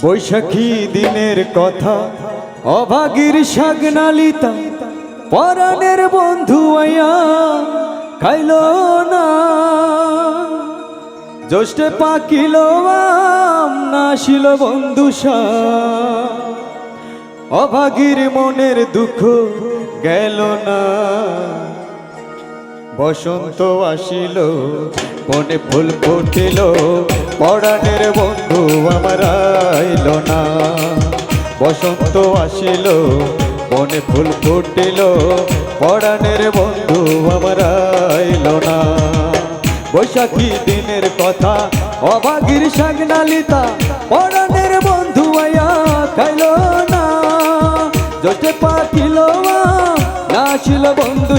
বৈশাখী দিনের কথা অভাগীর শাগনালিতা পরাণের বন্ধু আয়া খাইল না। জ্যৈষ্ঠে পাকিল আম নাশিল বন্ধু অভাগীর মনের দুঃখ গেল না। বসন্ত আসিল বনে ফুল ফুটিল পরাণের বন্ধু আমার আইল না। বসন্ত আসিল বনে ফুল ফুটিল পরাণের বন্ধু আমার আইল না। বৈশাখী দিনের কথা অভাগীর শাগনালিতা পরাণের বন্ধু আয়া খাইল না। জ্যৈষ্ঠে পাকিল নাশিল বন্ধু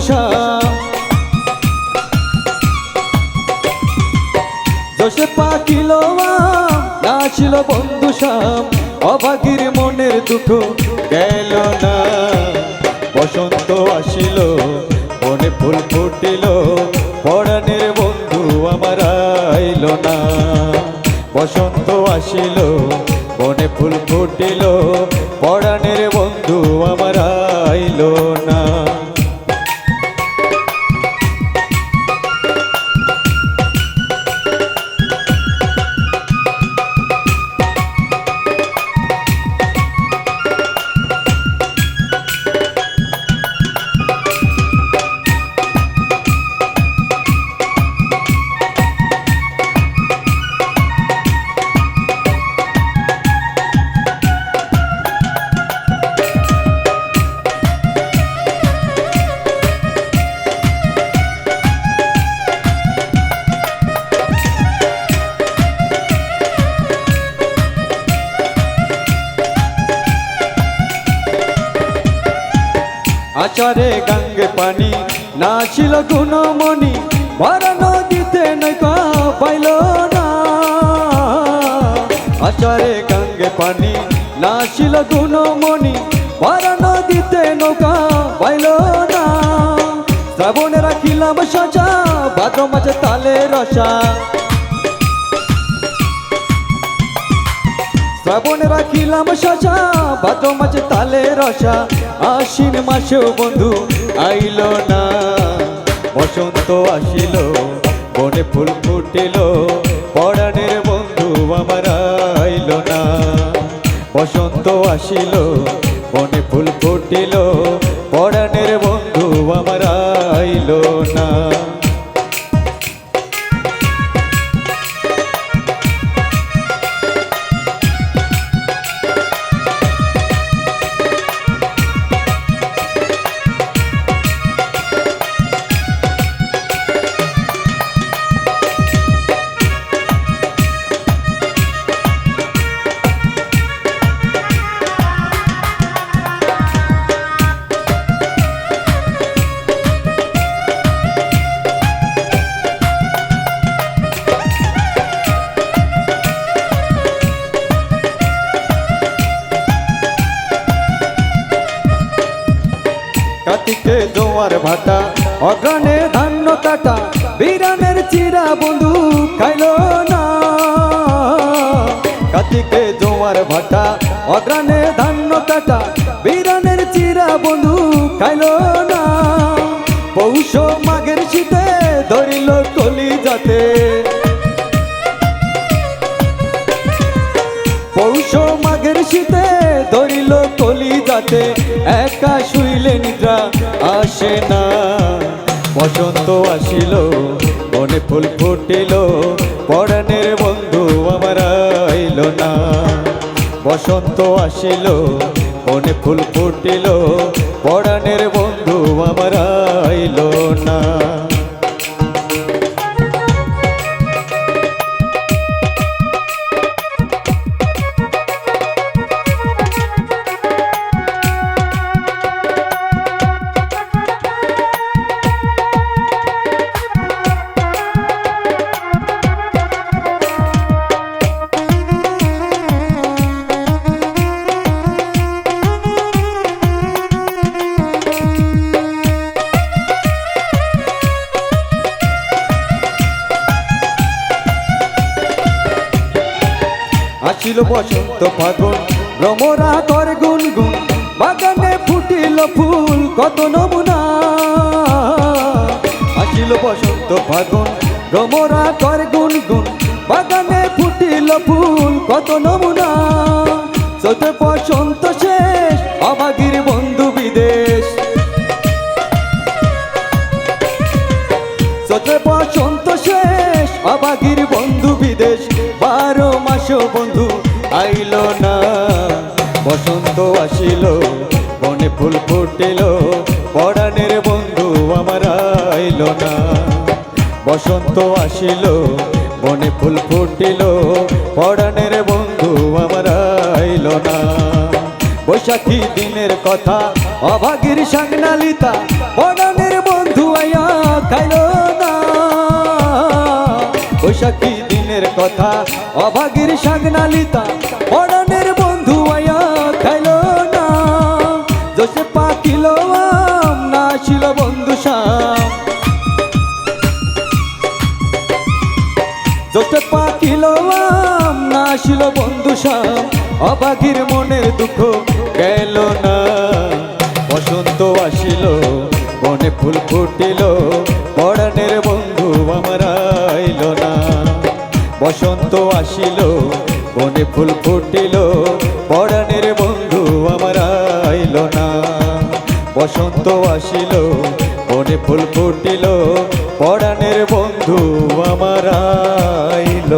জ্যৈষ্ঠে পাকিল নাশিল বন্ধু অভাগীর মনের দুঃখ গেল না। বসন্ত আসিল বনে ফুল ফুটিল পরাণের বন্ধু আমার আইল না। বসন্ত আসিল বনে ফুল ফুটিল পরাণের বন্ধু আমার আইল না। আচারে গঙ্গে পানি নাছিল গুণমণি ভরা নদীতে নৌকা পাইল না। আচারে গঙ্গে পানি নাছিল গুণমণি ভরা নদীতে নৌকা পাইল না। শ্রাবণে রাখিলাম সাজা ভাদ্র মাঝে তালে রসা। শ্রাবণে রাখিলাম সাজা ভাদ্র মাঝে তালে রসা। আশ্বিন মাসেও বন্ধু আইল না। বসন্ত আসিল বনে ফুল ফুটিল পরাণের বন্ধু আমার আইল না। বসন্ত আসিল বনে ফুল ফুটিল পরাণের বন্ধু আমার আইল না। কার্তিকে জোয়ার ভাটা অগ্রণে ধান্য কাটা বিরানের চিরা বন্ধু খাইল না। কার্তিকে জোয়ার ভাটা অগ্রণে ধান্য কাটা বিরানের চিরা বন্ধু খাইল না। পৌষ মাঘের শীতে ধরিল কলি যাতে। পৌষ মাঘের শীতে ধরিল কলি যাতে একা শুইলে নিদ্রা আসে না। বসন্ত আসিল বনে ফুল ফুটিল পরাণের বন্ধু আমার আইল না। বসন্ত আসিল বনে ফুল ফুটিল পরাণের বন্ধু আমার আইল না। আসিল বসন্ত ফাগুন ভ্রমরা করে গুনগুন বাগানে ফুটিল ফুল কত নমুনা আসিল বসন্ত ফাগুন ভ্রমরা করে গুনগুন বাগানে ফুটিল ফুল কত নমুনা চোখে বসন্ত শেষ অভাগীর বন্ধু বিদেশ চোখে বসন্ত শেষ অভাগীর বন্ধু বিদেশ 12 মাসও বন্ধু আইল না বসন্ত আসিল বনে ফুল ফুটিল পরাণের বন্ধু আমার আইল না বসন্ত আসিল বনে ফুল ফুটিল পরাণের বন্ধু আমার আইল না বৈশাখী দিনের কথা অভাগীর সাংনালিতা পরাণের বন্ধু আয়া খাইল না বৈশাখী দিনের কথা অভাগীর সাংনালিতা পরাণের বন্ধু আয়া খাইল না জোসে পাকিল আম না ছিল বন্ধু শাম জোসে পাকিল আম না ছিল বন্ধু শাম অভাগীর মনের দুঃখ গেল না বসন্ত আসিল বনে ফুল ফুটিল পরাণের বন্ধু আমার আইল না বসন্ত আসিল বনে ফুল ফুটিল পরাণের বন্ধু আমার আইল না বসন্ত আসিল বনে ফুল ফুটিল পরাণের বন্ধু আমার আইল